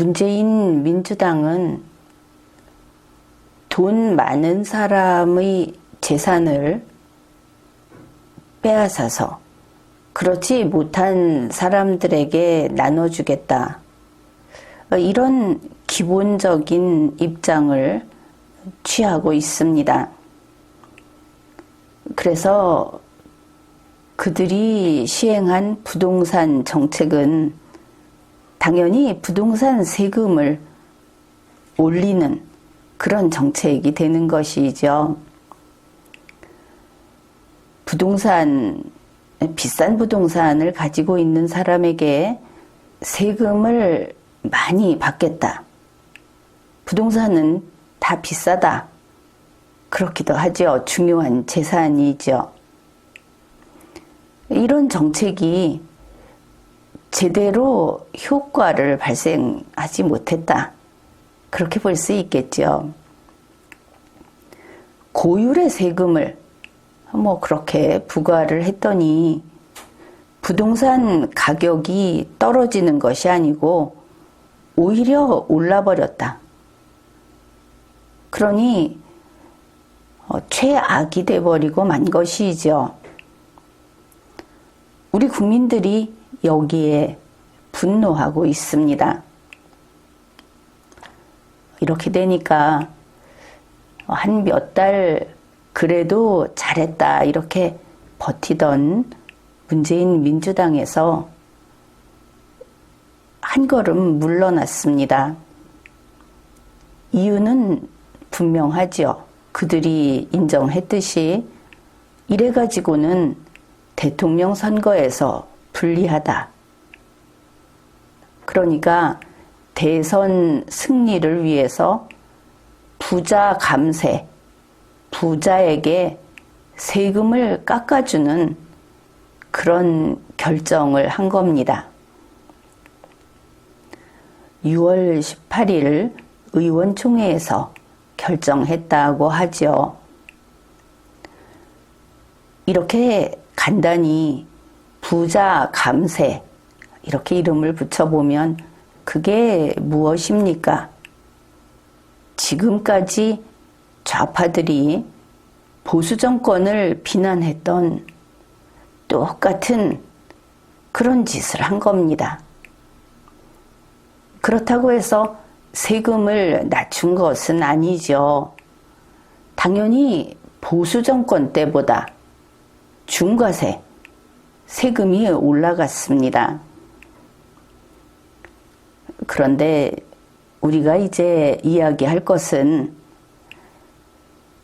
문재인 민주당은 돈 많은 사람의 재산을 빼앗아서 그렇지 못한 사람들에게 나눠주겠다. 이런 기본적인 입장을 취하고 있습니다. 그래서 그들이 시행한 부동산 정책은 당연히 부동산 세금을 올리는 그런 정책이 되는 것이죠. 비싼 부동산을 가지고 있는 사람에게 세금을 많이 받겠다. 부동산은 다 비싸다. 그렇기도 하죠. 중요한 재산이죠. 이런 정책이 제대로 효과를 발생하지 못했다. 그렇게 볼 수 있겠죠. 고율의 세금을 그렇게 부과를 했더니 부동산 가격이 떨어지는 것이 아니고 오히려 올라버렸다. 그러니 최악이 돼버리고 만 것이죠. 우리 국민들이 여기에 분노하고 있습니다. 이렇게 되니까 한 몇 달 그래도 잘했다 이렇게 버티던 문재인 민주당에서 한 걸음 물러났습니다. 이유는 분명하지요. 그들이 인정했듯이 이래가지고는 대통령 선거에서 불리하다. 그러니까 대선 승리를 위해서 부자 감세, 부자에게 세금을 깎아주는 그런 결정을 한 겁니다. 6월 18일 의원총회에서 결정했다고 하죠. 이렇게 간단히 부자 감세 이렇게 이름을 붙여보면 그게 무엇입니까? 지금까지 좌파들이 보수 정권을 비난했던 똑같은 그런 짓을 한 겁니다. 그렇다고 해서 세금을 낮춘 것은 아니죠. 당연히 보수 정권 때보다 중과세, 세금이 올라갔습니다. 그런데 우리가 이제 이야기할 것은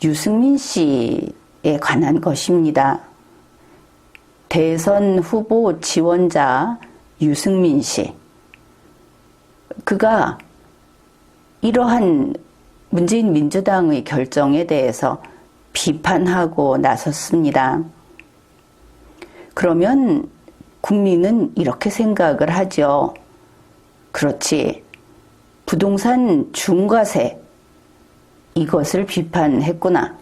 유승민 씨에 관한 것입니다. 대선 후보 지원자 유승민 씨. 그가 이러한 문재인 민주당의 결정에 대해서 비판하고 나섰습니다. 그러면 국민은 이렇게 생각을 하죠. 그렇지. 부동산 중과세 이것을 비판했구나.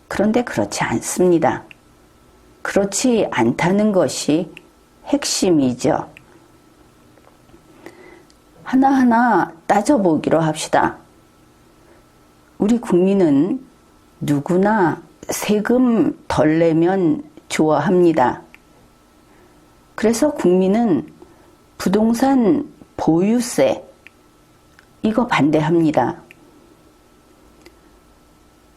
그런데 그렇지 않습니다. 그렇지 않다는 것이 핵심이죠. 하나하나 따져보기로 합시다. 우리 국민은 누구나 세금 덜 내면 좋아합니다. 그래서 국민은 부동산 보유세 이거 반대합니다.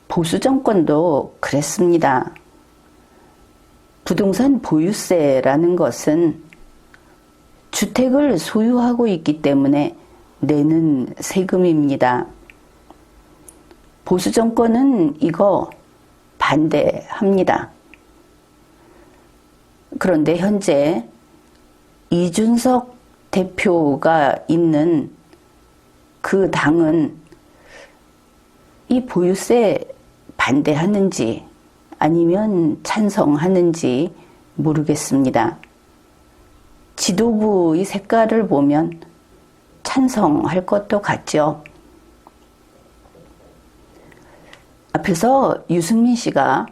보수 정권도 그랬습니다. 부동산 보유세라는 것은 주택을 소유하고 있기 때문에 내는 세금입니다. 보수 정권은 이거 반대합니다. 그런데 현재 이준석 대표가 있는 그 당은 이 보유세 반대하는지 아니면 찬성하는지 모르겠습니다. 지도부의 색깔을 보면 찬성할 것도 같죠. 앞에서 유승민 씨가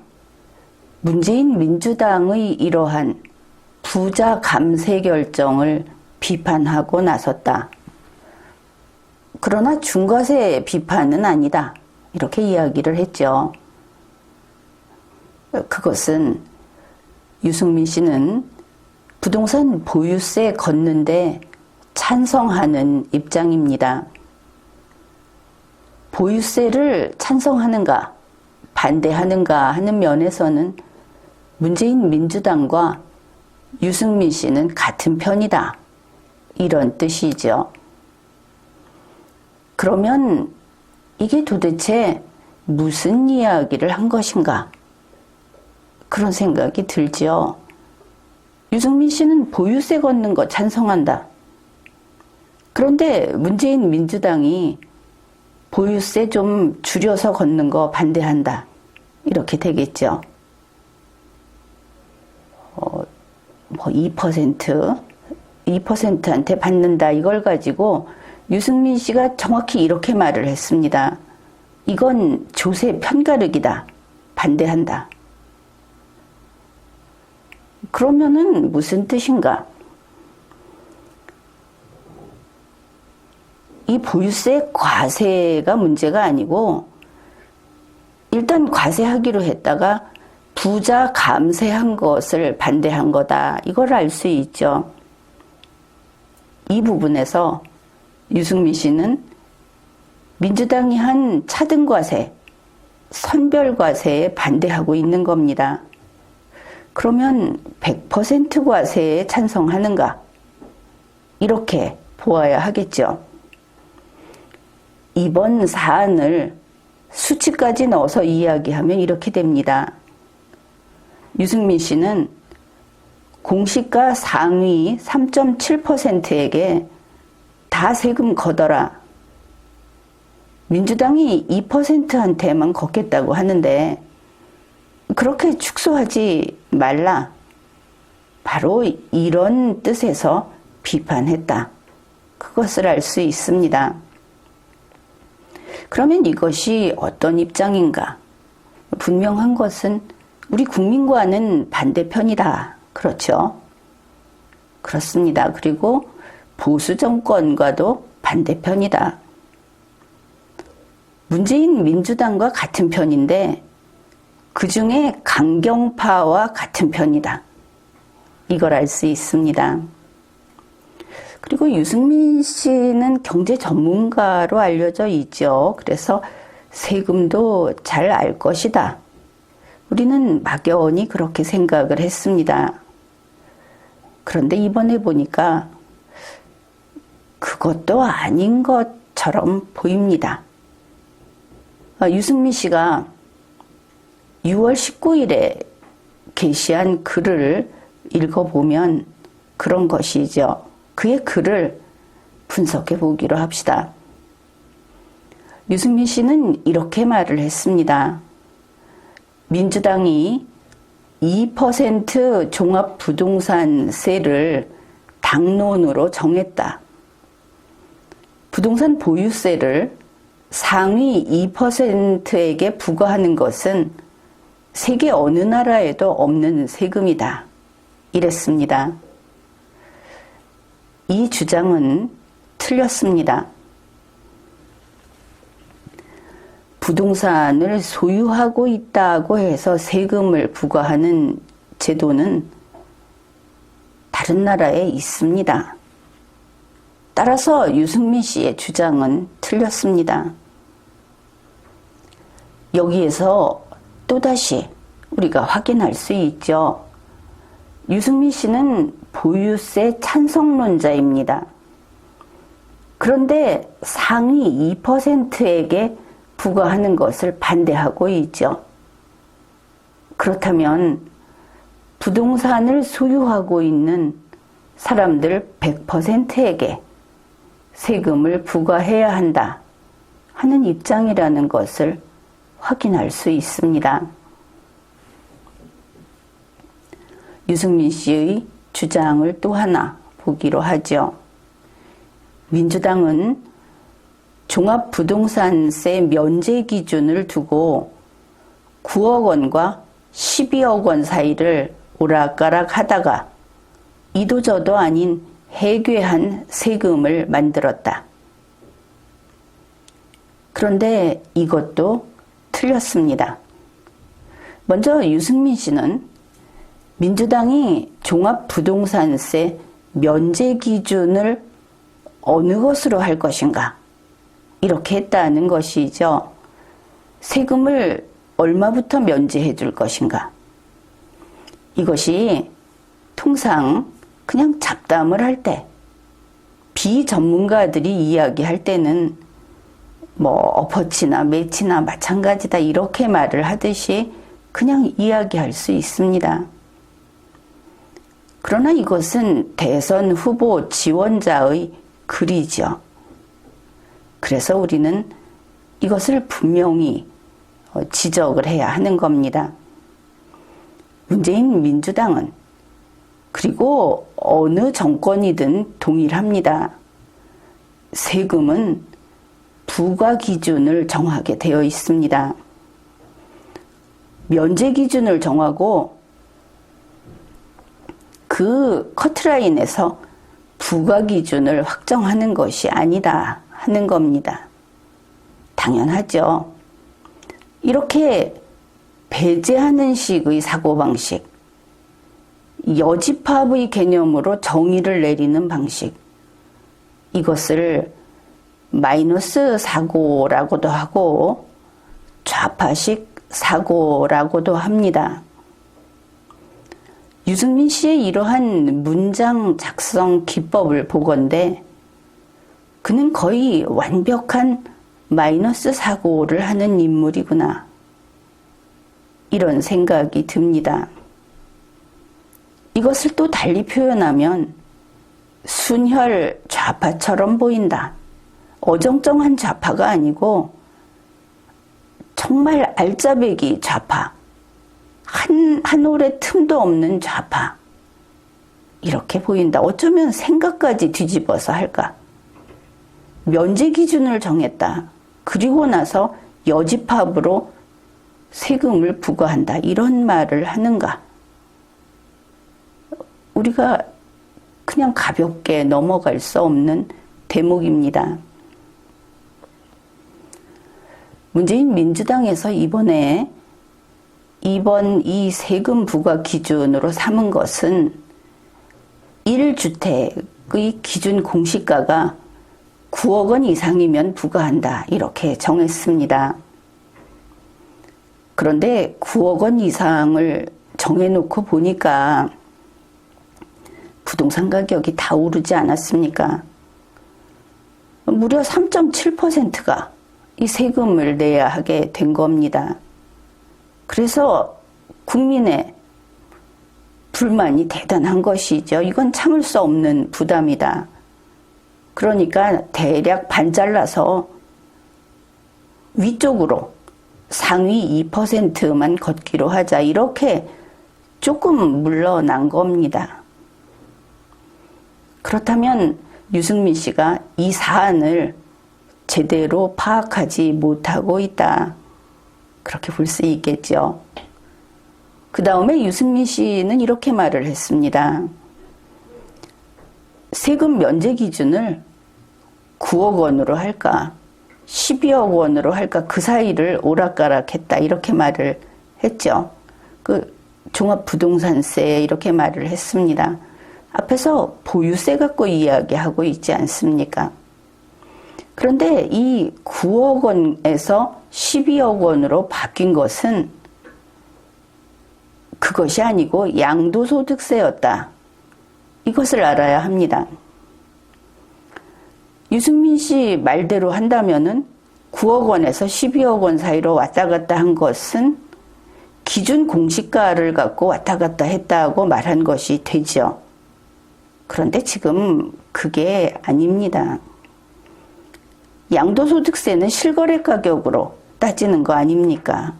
문재인 민주당의 이러한 부자 감세 결정을 비판하고 나섰다. 그러나 중과세 비판은 아니다. 이렇게 이야기를 했죠. 그것은 유승민 씨는 부동산 보유세 걷는데 찬성하는 입장입니다. 보유세를 찬성하는가, 반대하는가 하는 면에서는 문재인 민주당과 유승민 씨는 같은 편이다. 이런 뜻이죠. 그러면 이게 도대체 무슨 이야기를 한 것인가? 그런 생각이 들죠. 유승민 씨는 보유세 걷는 거 찬성한다. 그런데 문재인 민주당이 보유세 좀 줄여서 걷는 거 반대한다. 이렇게 되겠죠. 2%한테 받는다. 이걸 가지고 유승민 씨가 정확히 이렇게 말을 했습니다. 이건 조세 편가르기다. 반대한다. 그러면은 무슨 뜻인가? 이 보유세 과세가 문제가 아니고 일단 과세하기로 했다가 부자 감세한 것을 반대한 거다. 이걸 알 수 있죠. 이 부분에서 유승민 씨는 민주당이 한 차등과세, 선별과세에 반대하고 있는 겁니다. 그러면 100% 과세에 찬성하는가? 이렇게 보아야 하겠죠. 이번 사안을 수치까지 넣어서 이야기하면 이렇게 됩니다. 유승민 씨는 공시가 상위 3.7%에게 다 세금 걷어라. 민주당이 2%한테만 걷겠다고 하는데 그렇게 축소하지 말라. 바로 이런 뜻에서 비판했다. 그것을 알 수 있습니다. 그러면 이것이 어떤 입장인가? 분명한 것은 우리 국민과는 반대편이다. 그렇죠? 그렇습니다. 그리고 보수 정권과도 반대편이다. 문재인 민주당과 같은 편인데 그 중에 강경파와 같은 편이다. 이걸 알 수 있습니다. 그리고 유승민 씨는 경제 전문가로 알려져 있죠. 그래서 세금도 잘 알 것이다. 우리는 막연히 그렇게 생각을 했습니다. 그런데 이번에 보니까 그것도 아닌 것처럼 보입니다. 유승민 씨가 6월 19일에 게시한 글을 읽어보면 그런 것이죠. 그의 글을 분석해 보기로 합시다. 유승민 씨는 이렇게 말을 했습니다. 민주당이 2% 종합부동산세를 당론으로 정했다. 부동산 보유세를 상위 2%에게 부과하는 것은 세계 어느 나라에도 없는 세금이다. 이랬습니다. 이 주장은 틀렸습니다. 부동산을 소유하고 있다고 해서 세금을 부과하는 제도는 다른 나라에 있습니다. 따라서 유승민 씨의 주장은 틀렸습니다. 여기에서 또다시 우리가 확인할 수 있죠. 유승민 씨는 보유세 찬성론자입니다. 그런데 상위 2%에게 부과하는 것을 반대하고 있죠. 그렇다면 부동산을 소유하고 있는 사람들 100%에게 세금을 부과해야 한다 하는 입장이라는 것을 확인할 수 있습니다. 유승민 씨의 주장을 또 하나 보기로 하죠. 민주당은 종합부동산세 면제 기준을 두고 9억 원과 12억 원 사이를 오락가락 하다가 이도저도 아닌 해괴한 세금을 만들었다. 그런데 이것도 틀렸습니다. 먼저 유승민 씨는 민주당이 종합부동산세 면제 기준을 어느 것으로 할 것인가 이렇게 했다는 것이죠. 세금을 얼마부터 면제해 줄 것인가. 이것이 통상 그냥 잡담을 할 때 비전문가들이 이야기할 때는 뭐 어퍼치나 매치나 마찬가지다 이렇게 말을 하듯이 그냥 이야기할 수 있습니다. 그러나 이것은 대선 후보 지원자의 글이죠. 그래서 우리는 이것을 분명히 지적을 해야 하는 겁니다. 문재인 민주당은 그리고 어느 정권이든 동일합니다. 세금은 부과 기준을 정하게 되어 있습니다. 면제 기준을 정하고 그 커트라인에서 부과 기준을 확정하는 것이 아니다 하는 겁니다. 당연하죠. 이렇게 배제하는 식의 사고방식, 여집합의 개념으로 정의를 내리는 방식, 이것을 마이너스 사고라고도 하고 좌파식 사고라고도 합니다. 유승민 씨의 이러한 문장 작성 기법을 보건대 그는 거의 완벽한 마이너스 사고를 하는 인물이구나. 이런 생각이 듭니다. 이것을 또 달리 표현하면 순혈 좌파처럼 보인다. 어정쩡한 좌파가 아니고 정말 알짜배기 좌파. 한 올의 틈도 없는 좌파. 이렇게 보인다. 어쩌면 생각까지 뒤집어서 할까. 면제 기준을 정했다. 그리고 나서 여집합으로 세금을 부과한다. 이런 말을 하는가. 우리가 그냥 가볍게 넘어갈 수 없는 대목입니다. 문재인 민주당에서 이번 이 세금 부과 기준으로 삼은 것은 1주택의 기준 공시가가 9억 원 이상이면 부과한다. 이렇게 정했습니다. 그런데 9억 원 이상을 정해놓고 보니까 부동산 가격이 다 오르지 않았습니까? 무려 3.7%가 이 세금을 내야 하게 된 겁니다. 그래서 국민의 불만이 대단한 것이죠. 이건 참을 수 없는 부담이다. 그러니까 대략 반 잘라서 위쪽으로 상위 2%만 걷기로 하자. 이렇게 조금 물러난 겁니다. 그렇다면 유승민 씨가 이 사안을 제대로 파악하지 못하고 있다. 그렇게 볼 수 있겠죠. 그 다음에 유승민 씨는 이렇게 말을 했습니다. 세금 면제 기준을 9억 원으로 할까 12억 원으로 할까 그 사이를 오락가락했다 이렇게 말을 했죠. 그 종합부동산세 이렇게 말을 했습니다. 앞에서 보유세 갖고 이야기하고 있지 않습니까? 그런데 이 9억 원에서 12억 원으로 바뀐 것은 그것이 아니고 양도소득세였다. 이것을 알아야 합니다. 유승민 씨 말대로 한다면은 9억 원에서 12억 원 사이로 왔다 갔다 한 것은 기준 공시가를 갖고 왔다 갔다 했다고 말한 것이 되죠. 그런데 지금 그게 아닙니다. 양도소득세는 실거래 가격으로 따지는 거 아닙니까?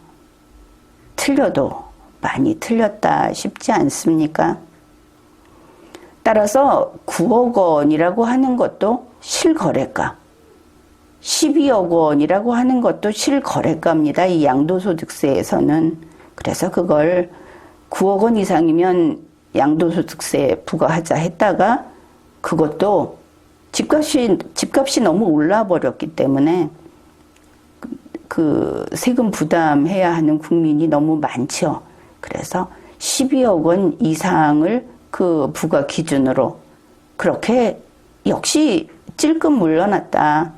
틀려도 많이 틀렸다 싶지 않습니까? 따라서 9억 원이라고 하는 것도 실거래가, 12억 원이라고 하는 것도 실거래가입니다. 이 양도소득세에서는. 그래서 그걸 9억 원 이상이면 양도소득세 부과하자 했다가 그것도 집값이 너무 올라 버렸기 때문에 그 세금 부담해야 하는 국민이 너무 많죠. 그래서 12억 원 이상을 그 부과 기준으로 그렇게 역시 찔끔 물러났다.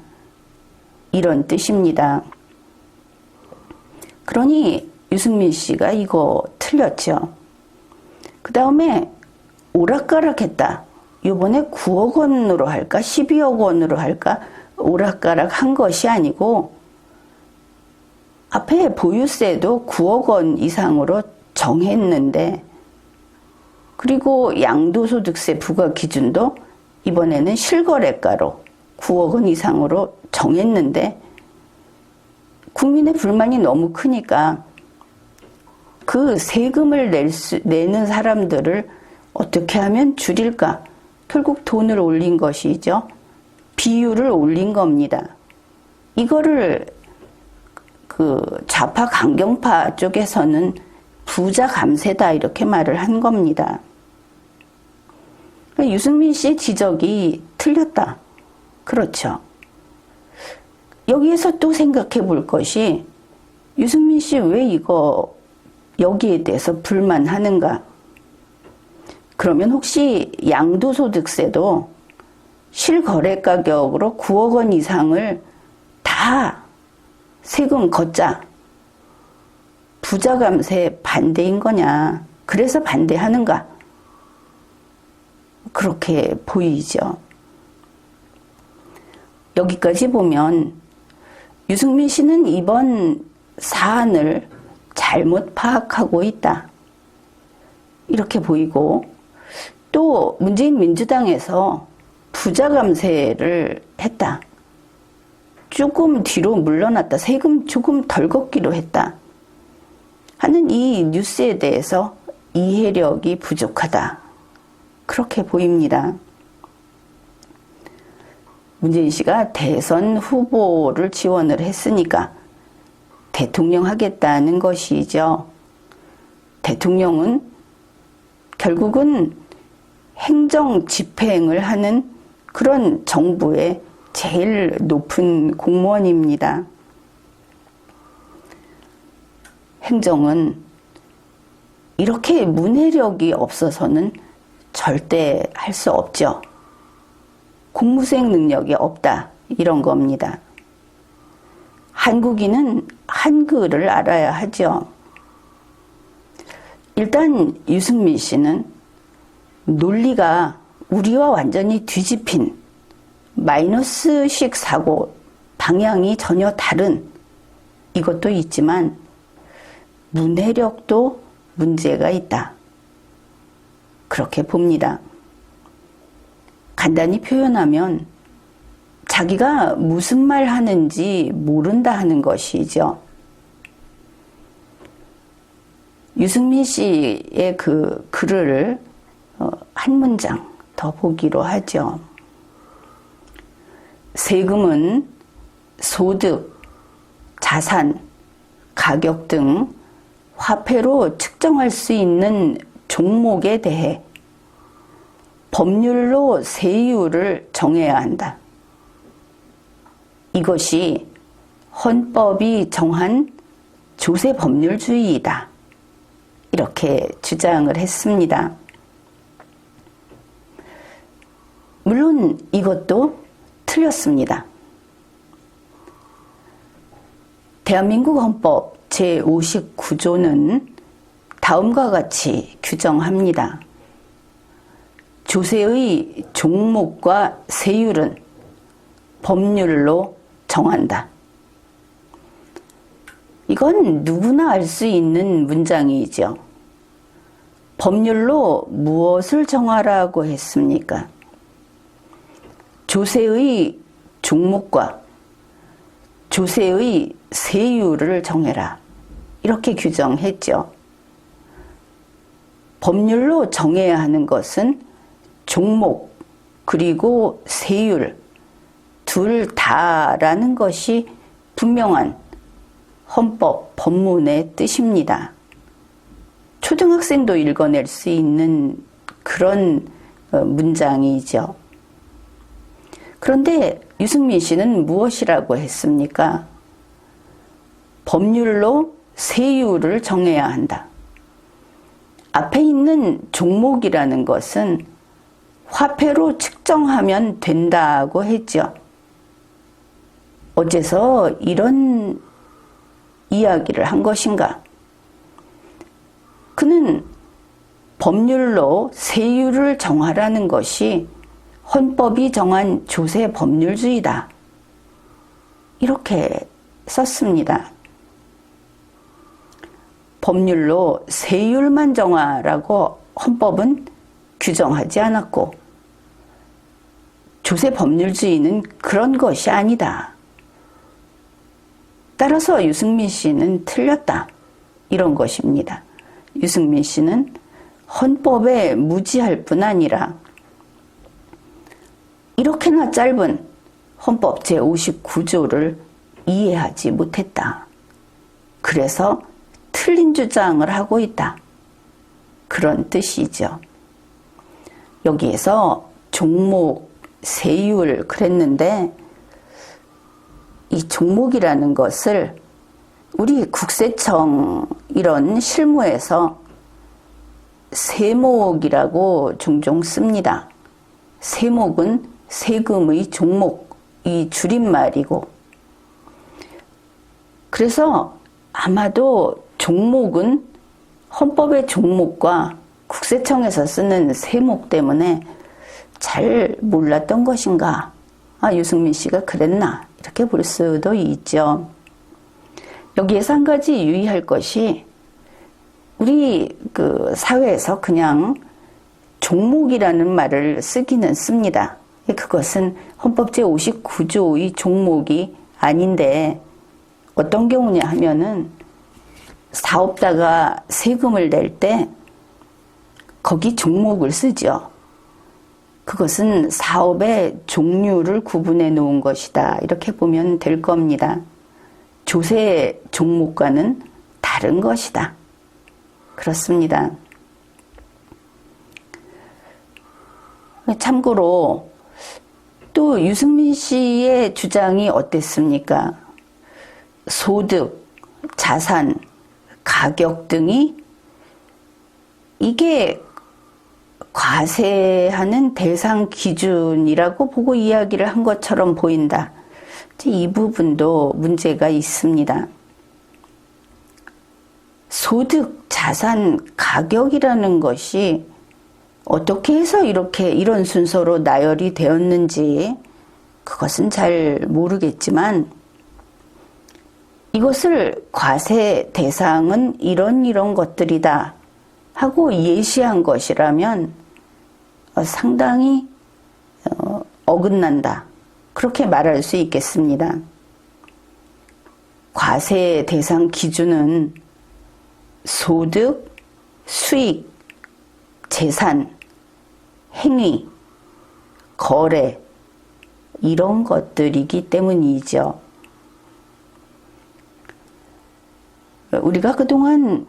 이런 뜻입니다. 그러니 유승민 씨가 이거 틀렸죠. 그 다음에 오락가락했다. 이번에 9억 원으로 할까 12억 원으로 할까 오락가락 한 것이 아니고 앞에 보유세도 9억 원 이상으로 정했는데 그리고 양도소득세 부과 기준도 이번에는 실거래가로 9억 원 이상으로 정했는데 국민의 불만이 너무 크니까 그 세금을 내는 사람들을 어떻게 하면 줄일까? 결국 돈을 올린 것이죠. 비율을 올린 겁니다. 이거를 그 좌파 강경파 쪽에서는 부자 감세다 이렇게 말을 한 겁니다. 유승민 씨의 지적이 틀렸다. 그렇죠. 여기에서 또 생각해 볼 것이 유승민 씨 왜 이거 여기에 대해서 불만하는가? 그러면 혹시 양도소득세도 실거래 가격으로 9억 원 이상을 다 세금 걷자. 부자 감세 반대인 거냐? 그래서 반대하는가? 그렇게 보이죠. 여기까지 보면 유승민 씨는 이번 사안을 잘못 파악하고 있다. 이렇게 보이고 또 문재인 민주당에서 부자 감세를 했다. 조금 뒤로 물러났다. 세금 조금 덜 걷기로 했다. 하는 이 뉴스에 대해서 이해력이 부족하다. 그렇게 보입니다. 문재인 씨가 대선 후보를 지원을 했으니까 대통령 하겠다는 것이죠. 대통령은 결국은 행정 집행을 하는 그런 정부의 제일 높은 공무원입니다. 행정은 이렇게 문해력이 없어서는 절대 할 수 없죠. 공무수행 능력이 없다. 이런 겁니다. 한국인은 한글을 알아야 하죠. 일단 유승민 씨는 논리가 우리와 완전히 뒤집힌 마이너스식 사고 방향이 전혀 다른 이것도 있지만 문해력도 문제가 있다. 그렇게 봅니다. 간단히 표현하면 자기가 무슨 말 하는지 모른다 하는 것이죠. 유승민 씨의 그 글을 한 문장 더 보기로 하죠. 세금은 소득, 자산, 가격 등 화폐로 측정할 수 있는 종목에 대해 법률로 세율을 정해야 한다. 이것이 헌법이 정한 조세 법률주의이다. 이렇게 주장을 했습니다. 물론 이것도 틀렸습니다. 대한민국 헌법 제59조는 다음과 같이 규정합니다. 조세의 종목과 세율은 법률로 정한다. 이건 누구나 알 수 있는 문장이죠. 법률로 무엇을 정하라고 했습니까? 조세의 종목과 조세의 세율을 정해라. 이렇게 규정했죠. 법률로 정해야 하는 것은 종목 그리고 세율 둘 다라는 것이 분명한 헌법 법문의 뜻입니다. 초등학생도 읽어낼 수 있는 그런 문장이죠. 그런데 유승민 씨는 무엇이라고 했습니까? 법률로 세율을 정해야 한다. 앞에 있는 종목이라는 것은 화폐로 측정하면 된다고 했죠. 어째서 이런 이야기를 한 것인가? 그는 법률로 세율을 정하라는 것이 헌법이 정한 조세 법률주의다. 이렇게 썼습니다. 법률로 세율만 정하라고 헌법은 규정하지 않았고 조세 법률주의는 그런 것이 아니다. 따라서 유승민 씨는 틀렸다. 이런 것입니다. 유승민 씨는 헌법에 무지할 뿐 아니라 이렇게나 짧은 헌법 제59조를 이해하지 못했다. 그래서 틀린 주장을 하고 있다. 그런 뜻이죠. 여기에서 종목, 세율 그랬는데 이 종목이라는 것을 우리 국세청 이런 실무에서 세목이라고 종종 씁니다. 세목은 세금의 종목, 이 줄임말이고 그래서 아마도 종목은 헌법의 종목과 국세청에서 쓰는 세목 때문에 잘 몰랐던 것인가? 아, 유승민 씨가 그랬나? 이렇게 볼 수도 있죠. 여기에서 한 가지 유의할 것이 우리 그 사회에서 그냥 종목이라는 말을 쓰기는 씁니다. 그것은 헌법 제59조의 종목이 아닌데 어떤 경우냐 하면은 사업자가 세금을 낼 때 거기 종목을 쓰죠. 그것은 사업의 종류를 구분해 놓은 것이다. 이렇게 보면 될 겁니다. 조세 종목과는 다른 것이다. 그렇습니다. 참고로 또 유승민 씨의 주장이 어땠습니까? 소득, 자산, 가격 등이 이게 과세하는 대상 기준이라고 보고 이야기를 한 것처럼 보인다. 이 부분도 문제가 있습니다. 소득, 자산, 가격이라는 것이 어떻게 해서 이런 순서로 나열이 되었는지 그것은 잘 모르겠지만 이것을 과세 대상은 이런 것들이다 하고 예시한 것이라면 상당히 어긋난다. 그렇게 말할 수 있겠습니다. 과세 대상 기준은 소득, 수익, 재산, 행위, 거래 이런 것들이기 때문이죠. 우리가 그동안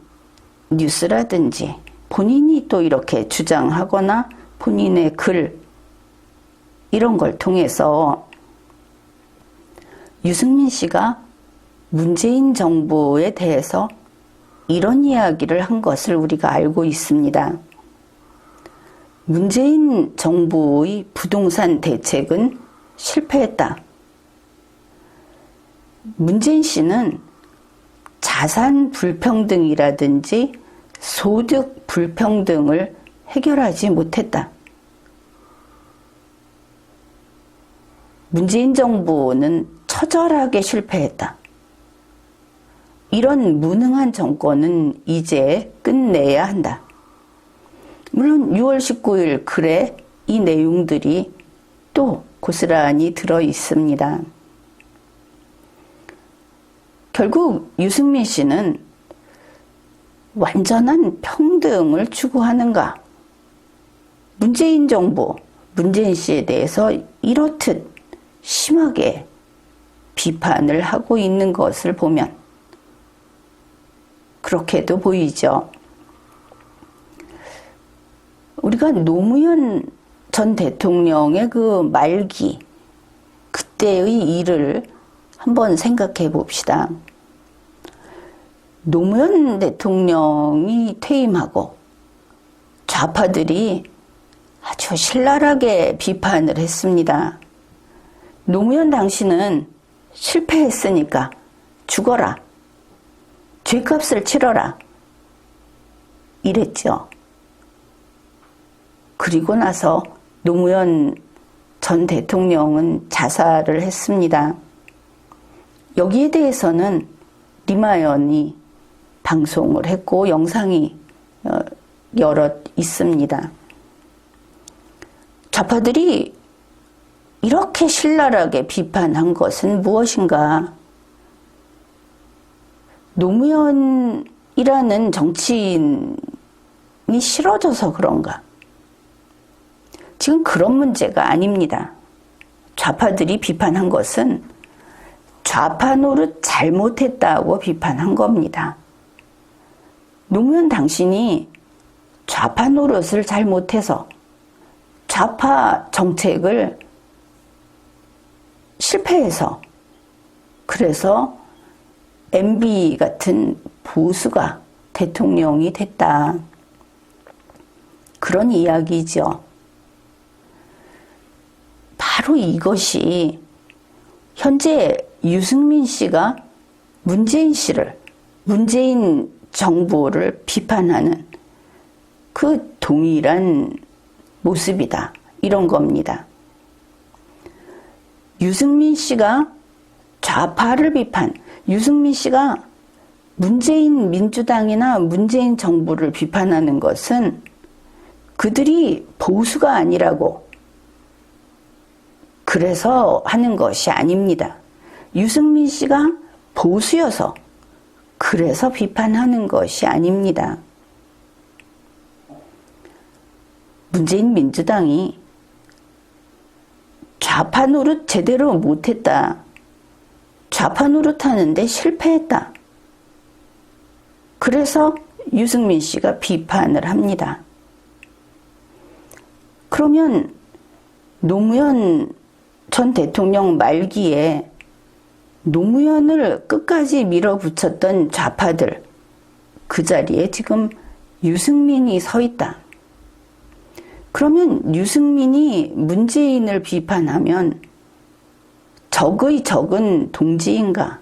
뉴스라든지 본인이 또 이렇게 주장하거나 본인의 글 이런 걸 통해서 유승민 씨가 문재인 정부에 대해서 이런 이야기를 한 것을 우리가 알고 있습니다. 문재인 정부의 부동산 대책은 실패했다. 문재인 씨는 자산 불평등이라든지 소득 불평등을 해결하지 못했다. 문재인 정부는 처절하게 실패했다. 이런 무능한 정권은 이제 끝내야 한다. 물론 6월 19일 글에 이 내용들이 또 고스란히 들어 있습니다. 결국 유승민 씨는 완전한 평등을 추구하는가? 문재인 정부, 문재인 씨에 대해서 이렇듯 심하게 비판을 하고 있는 것을 보면 그렇게도 보이죠. 우리가 노무현 전 대통령의 그 말기, 그때의 일을 한번 생각해 봅시다. 노무현 대통령이 퇴임하고 좌파들이 아주 신랄하게 비판을 했습니다. 노무현 당신은 실패했으니까 죽어라. 죄값을 치러라. 이랬죠. 그리고 나서 노무현 전 대통령은 자살을 했습니다. 여기에 대해서는 리마연이 방송을 했고 영상이 여럿 있습니다. 좌파들이 이렇게 신랄하게 비판한 것은 무엇인가? 노무현이라는 정치인이 싫어져서 그런가? 지금 그런 문제가 아닙니다. 좌파들이 비판한 것은 좌파 노릇 잘못했다고 비판한 겁니다. 노무현 당신이 좌파 노릇을 잘못해서 좌파 정책을 실패해서 그래서 MB 같은 보수가 대통령이 됐다. 그런 이야기죠. 바로 이것이 현재 유승민 씨가 문재인 씨를, 문재인 정부를 비판하는 그 동일한 모습이다. 이런 겁니다. 유승민 씨가 좌파를 비판, 유승민 씨가 문재인 민주당이나 문재인 정부를 비판하는 것은 그들이 보수가 아니라고 그래서 하는 것이 아닙니다. 유승민 씨가 보수여서 그래서 비판하는 것이 아닙니다. 문재인 민주당이 좌파 노릇 제대로 못했다. 좌파 노릇 하는데 실패했다. 그래서 유승민 씨가 비판을 합니다. 그러면 노무현 전 대통령 말기에 노무현을 끝까지 밀어붙였던 좌파들, 그 자리에 지금 유승민이 서 있다. 그러면 유승민이 문재인을 비판하면 적의 적은 동지인가?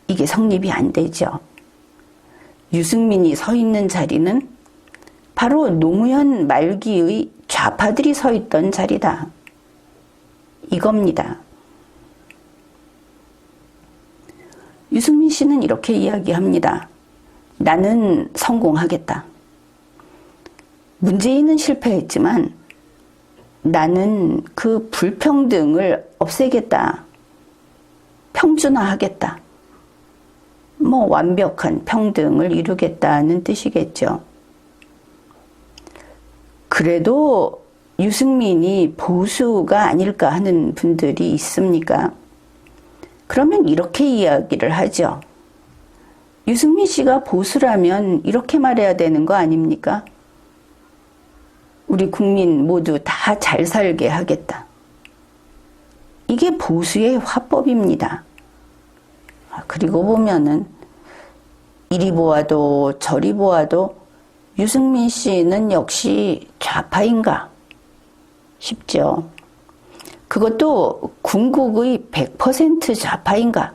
이게 성립이 안 되죠. 유승민이 서 있는 자리는 바로 노무현 말기의 좌파들이 서 있던 자리다. 이겁니다. 유승민 씨는 이렇게 이야기합니다. 나는 성공하겠다. 문재인은 실패했지만 나는 그 불평등을 없애겠다. 평준화하겠다. 완벽한 평등을 이루겠다는 뜻이겠죠. 그래도 유승민이 보수가 아닐까 하는 분들이 있습니까? 그러면 이렇게 이야기를 하죠. 유승민 씨가 보수라면 이렇게 말해야 되는 거 아닙니까? 우리 국민 모두 다 잘 살게 하겠다. 이게 보수의 화법입니다. 그리고 보면은 이리 보아도 저리 보아도 유승민 씨는 역시 좌파인가 싶죠. 그것도 궁극의 100% 좌파인가?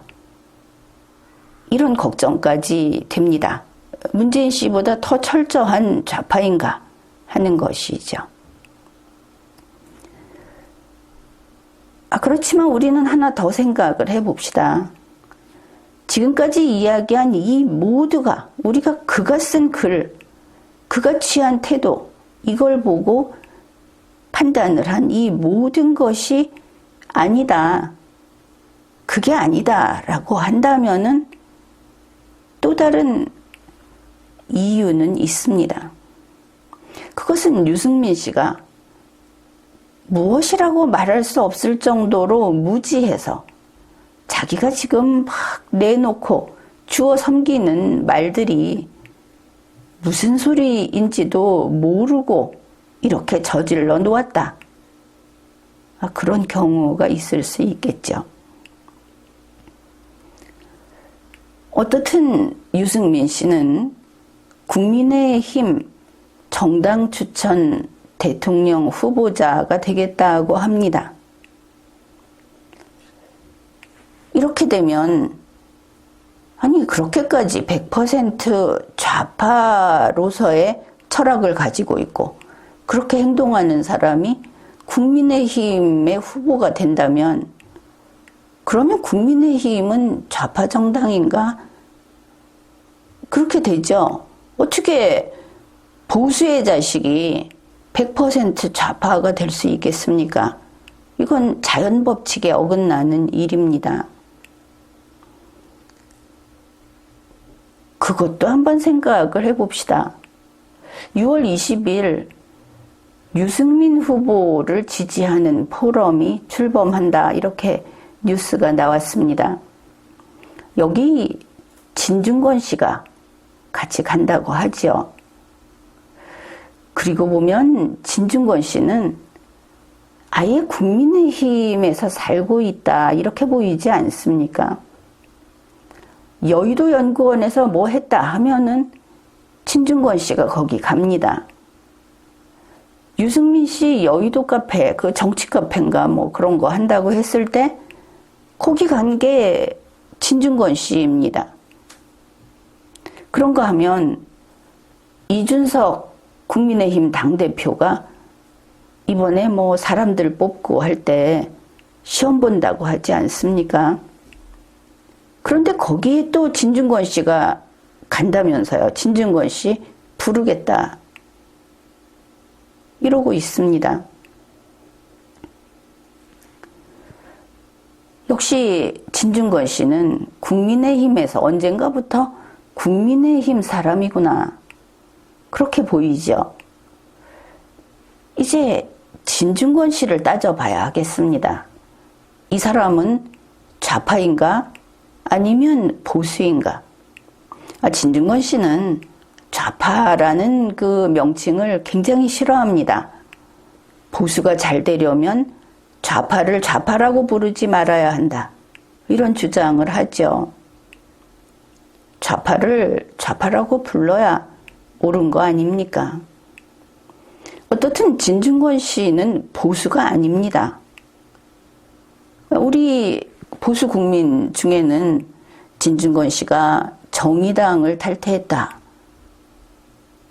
이런 걱정까지 됩니다. 문재인 씨보다 더 철저한 좌파인가 하는 것이죠. 그렇지만 우리는 하나 더 생각을 해봅시다. 지금까지 이야기한 이 모두가 우리가 그가 쓴 글, 그가 취한 태도, 이걸 보고 판단을 한 이 모든 것이 아니다. 그게 아니다라고 한다면은 또 다른 이유는 있습니다. 그것은 유승민 씨가 무엇이라고 말할 수 없을 정도로 무지해서 자기가 지금 막 내놓고 주워 섬기는 말들이 무슨 소리인지도 모르고 이렇게 저질러 놓았다. 그런 경우가 있을 수 있겠죠. 어떻든 유승민 씨는 국민의힘 정당 추천 대통령 후보자가 되겠다고 합니다. 이렇게 되면 아니 그렇게까지 100% 좌파로서의 철학을 가지고 있고 그렇게 행동하는 사람이 국민의힘의 후보가 된다면 그러면 국민의힘은 좌파 정당인가? 그렇게 되죠. 어떻게 보수의 자식이 100% 좌파가 될 수 있겠습니까? 이건 자연 법칙에 어긋나는 일입니다. 그것도 한번 생각을 해봅시다. 6월 20일 유승민 후보를 지지하는 포럼이 출범한다. 이렇게 뉴스가 나왔습니다. 여기 진중권 씨가 같이 간다고 하죠. 그리고 보면 진중권 씨는 아예 국민의힘에서 살고 있다. 이렇게 보이지 않습니까? 여의도 연구원에서 뭐 했다 하면은 진중권 씨가 거기 갑니다. 유승민 씨 여의도 카페, 그 정치 카페인가 뭐 그런 거 한다고 했을 때 거기 간 게 진중권 씨입니다. 그런가 하면 이준석 국민의힘 당대표가 이번에 뭐 사람들 뽑고 할 때 시험 본다고 하지 않습니까? 그런데 거기에 또 진중권 씨가 간다면서요. 진중권 씨 부르겠다. 이러고 있습니다. 역시 진중권 씨는 국민의힘에서 언젠가부터 국민의힘 사람이구나. 그렇게 보이죠. 이제 진중권 씨를 따져봐야 하겠습니다. 이 사람은 좌파인가? 아니면 보수인가? 진중권 씨는 좌파라는 그 명칭을 굉장히 싫어합니다. 보수가 잘 되려면 좌파를 좌파라고 부르지 말아야 한다. 이런 주장을 하죠. 좌파를 좌파라고 불러야 옳은 거 아닙니까? 어떻든 진중권 씨는 보수가 아닙니다. 우리 보수 국민 중에는 진중권 씨가 정의당을 탈퇴했다.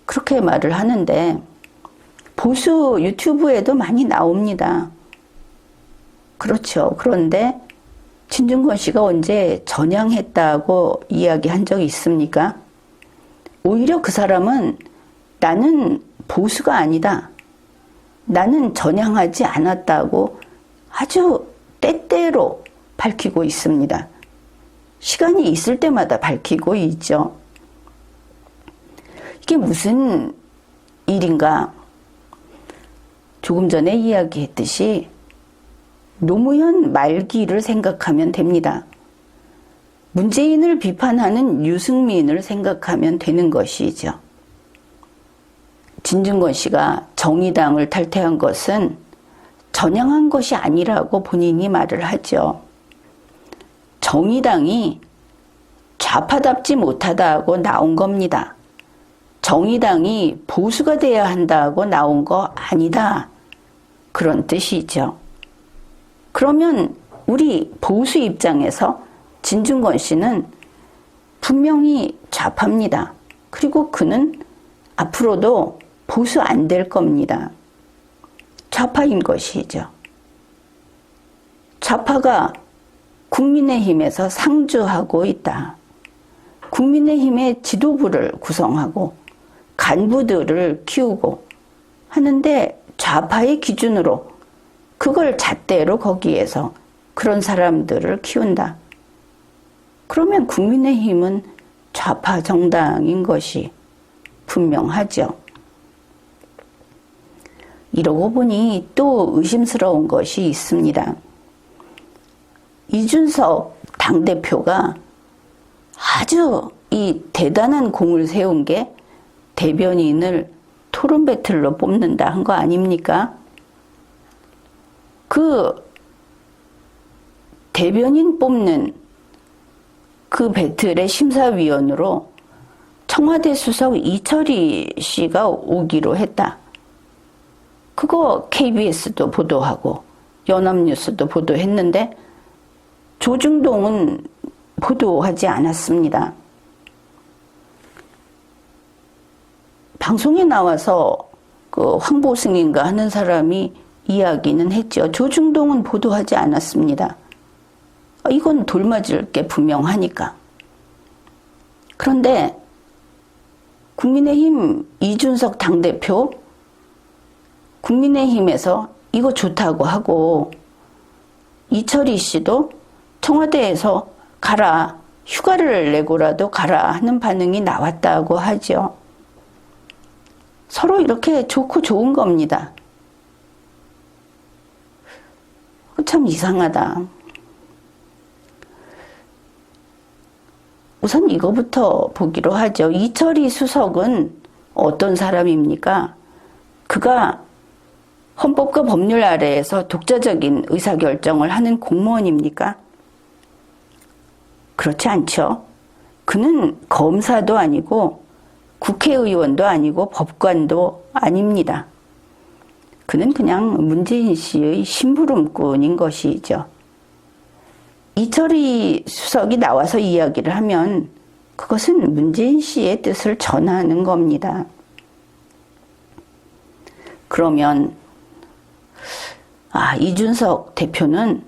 그렇게 말을 하는데 보수 유튜브에도 많이 나옵니다. 그렇죠. 그런데 진중권 씨가 언제 전향했다고 이야기한 적이 있습니까? 오히려 그 사람은 나는 보수가 아니다. 나는 전향하지 않았다고 아주 때때로 밝히고 있습니다. 시간이 있을 때마다 밝히고 있죠. 이게 무슨 일인가? 조금 전에 이야기했듯이 노무현 말기를 생각하면 됩니다. 문재인을 비판하는 유승민을 생각하면 되는 것이죠. 진중권 씨가 정의당을 탈퇴한 것은 전향한 것이 아니라고 본인이 말을 하죠. 정의당이 좌파답지 못하다고 나온 겁니다. 정의당이 보수가 돼야 한다고 나온 거 아니다. 그런 뜻이죠. 그러면 우리 보수 입장에서 진중권 씨는 분명히 좌파입니다. 그리고 그는 앞으로도 보수 안 될 겁니다. 좌파인 것이죠. 좌파가 국민의힘에서 상주하고 있다. 국민의힘의 지도부를 구성하고 간부들을 키우고 하는데 좌파의 기준으로 그걸 잣대로 거기에서 그런 사람들을 키운다. 그러면 국민의힘은 좌파 정당인 것이 분명하죠. 이러고 보니 또 의심스러운 것이 있습니다. 이준석 당대표가 아주 이 대단한 공을 세운 게 대변인을 토론 배틀로 뽑는다 한 거 아닙니까? 그 대변인 뽑는 그 배틀의 심사위원으로 청와대 수석 이철희 씨가 오기로 했다. 그거 KBS도 보도하고 연합뉴스도 보도했는데 조중동은 보도하지 않았습니다. 방송에 나와서 그 황보승인가 하는 사람이 이야기는 했죠. 조중동은 보도하지 않았습니다. 이건 돌맞을 게 분명하니까. 그런데 국민의힘 이준석 당대표 국민의힘에서 이거 좋다고 하고 이철희 씨도 청와대에서 가라, 휴가를 내고라도 가라 하는 반응이 나왔다고 하죠. 서로 이렇게 좋고 좋은 겁니다. 참 이상하다. 우선 이거부터 보기로 하죠. 이철희 수석은 어떤 사람입니까? 그가 헌법과 법률 아래에서 독자적인 의사결정을 하는 공무원입니까? 그렇지 않죠. 그는 검사도 아니고 국회의원도 아니고 법관도 아닙니다. 그는 그냥 문재인 씨의 심부름꾼인 것이죠. 이철희 수석이 나와서 이야기를 하면 그것은 문재인 씨의 뜻을 전하는 겁니다. 그러면 이준석 대표는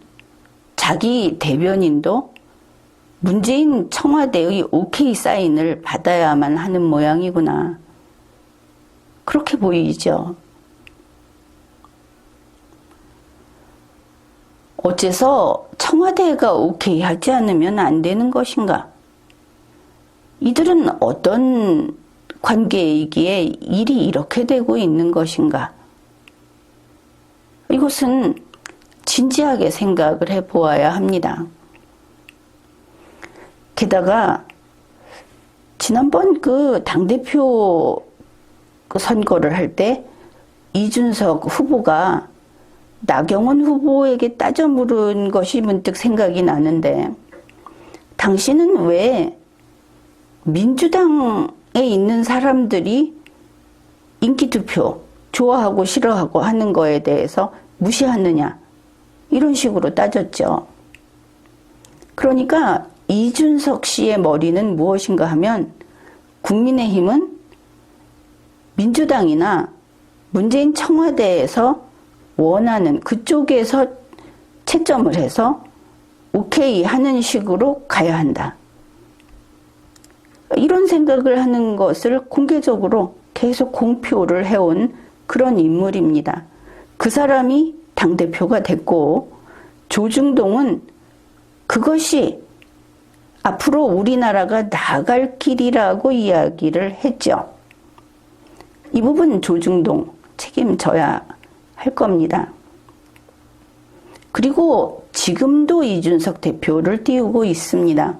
자기 대변인도 문재인 청와대의 오케이 사인을 받아야만 하는 모양이구나. 그렇게 보이죠. 어째서 청와대가 오케이 하지 않으면 안 되는 것인가? 이들은 어떤 관계이기에 일이 이렇게 되고 있는 것인가? 이것은 진지하게 생각을 해보아야 합니다. 게다가 지난번 그 당대표 선거를 할 때 이준석 후보가 나경원 후보에게 따져 물은 것이 문득 생각이 나는데, 당신은 왜 민주당에 있는 사람들이 인기투표 좋아하고 싫어하고 하는 거에 대해서 무시하느냐, 이런 식으로 따졌죠. 그러니까 이준석 씨의 머리는 무엇인가 하면, 국민의힘은 민주당이나 문재인 청와대에서 원하는 그쪽에서 채점을 해서 오케이 하는 식으로 가야 한다. 이런 생각을 하는 것을 공개적으로 계속 공표를 해온 그런 인물입니다. 그 사람이 당대표가 됐고, 조중동은 그것이 앞으로 우리나라가 나아갈 길이라고 이야기를 했죠. 이 부분 조중동 책임져야 할 겁니다. 그리고 지금도 이준석 대표를 띄우고 있습니다.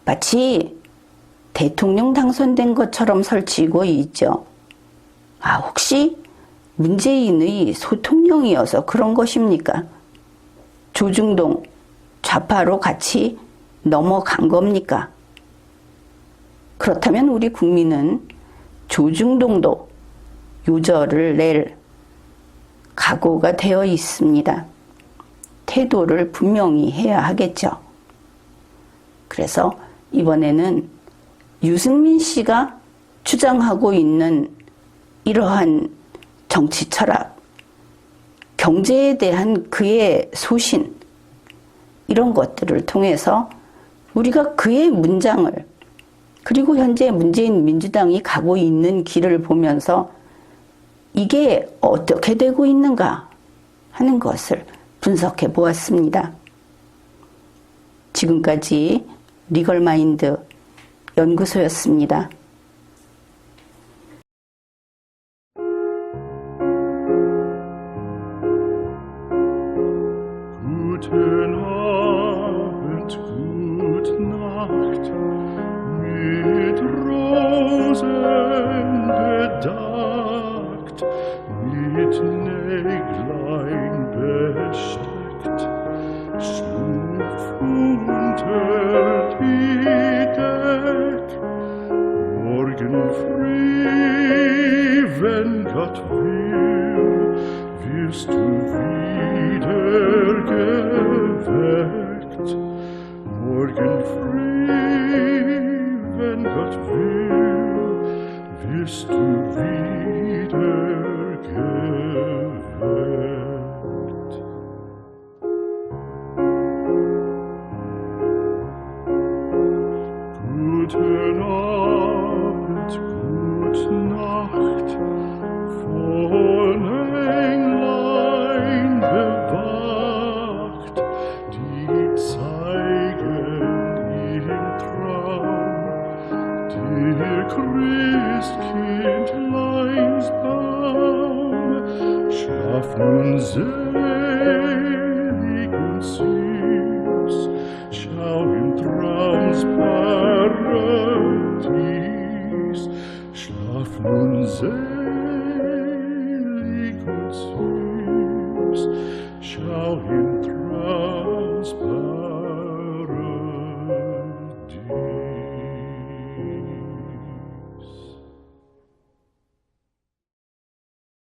마치 대통령 당선된 것처럼 설치고 있죠. 혹시 문재인의 소통령이어서 그런 것입니까? 조중동 좌파로 같이 넘어간 겁니까? 그렇다면 우리 국민은 조중동도 요절을 낼 각오가 되어 있습니다. 태도를 분명히 해야 하겠죠. 그래서 이번에는 유승민 씨가 주장하고 있는 이러한 정치 철학, 경제에 대한 그의 소신, 이런 것들을 통해서 우리가 그의 문장을, 그리고 현재 문재인 민주당이 가고 있는 길을 보면서 이게 어떻게 되고 있는가 하는 것을 분석해 보았습니다. 지금까지 리걸마인드 연구소였습니다. Guten Abend, gute Nacht, mit Rosen bedeckt, mit Näglein besteckt, schlupf unter wenn Gott will, wirst du wieder geweckt. Morgen früh, wenn Gott will, wirst du wieder geweckt. Guten Abend, gute Nacht, von Englein bewacht, die zeigen im Traum dir Christkindleins Baum. Schlaf nun selig und süß, schau im Traumsparadies, schlaf nun selig